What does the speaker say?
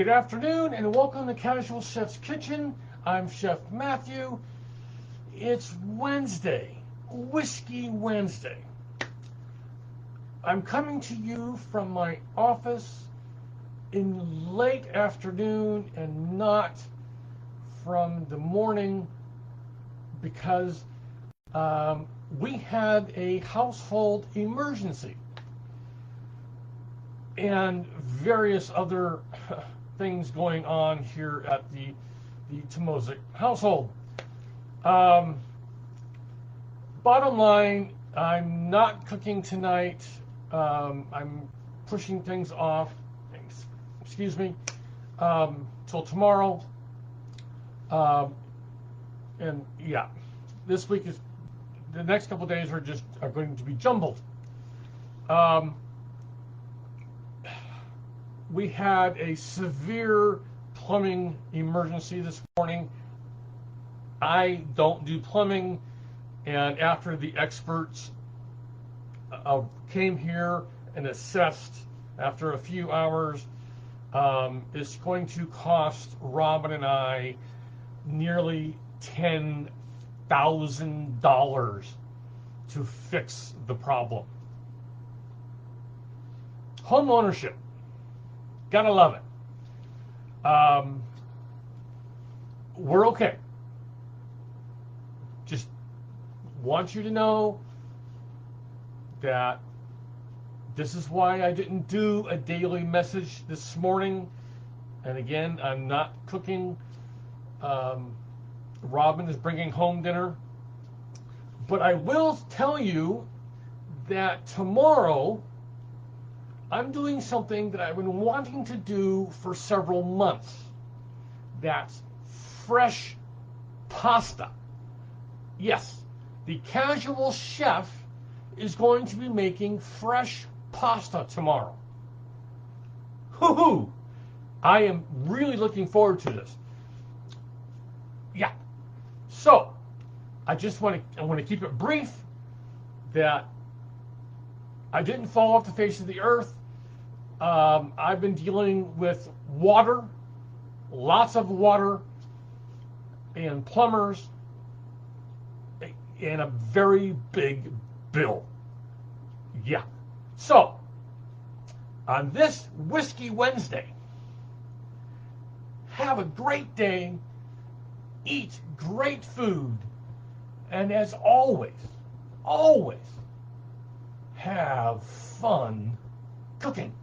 Good afternoon and welcome to Casual Chef's Kitchen. I'm Chef Matthew. It's Wednesday, Whiskey Wednesday. I'm coming to you from my office in late afternoon and not from the morning because we had a household emergency and various other things going on here at the Tomozik household. Bottom line, I'm not cooking tonight. I'm pushing things off, till tomorrow. And yeah, this week the next couple days are going to be jumbled. We had a severe plumbing emergency this morning. I don't do plumbing, and after the experts came here and assessed after a few hours, it's going to cost Robin and I nearly $10,000 to fix the problem. Home ownership. Gotta love it. We're okay. Just want you to know that this is why I didn't do a daily message this morning. And again, I'm not cooking. Robin is bringing home dinner. But I will tell you that tomorrow I'm doing something that I've been wanting to do for several months. That's fresh pasta. Yes, the casual chef is going to be making fresh pasta tomorrow. Hoo-hoo! I am really looking forward to this. Yeah. So, I want to keep it brief that I didn't fall off the face of the earth. I've been dealing with water, lots of water, and plumbers, and a very big bill. Yeah. So, on this Whiskey Wednesday, have a great day, eat great food, and as always, have fun cooking.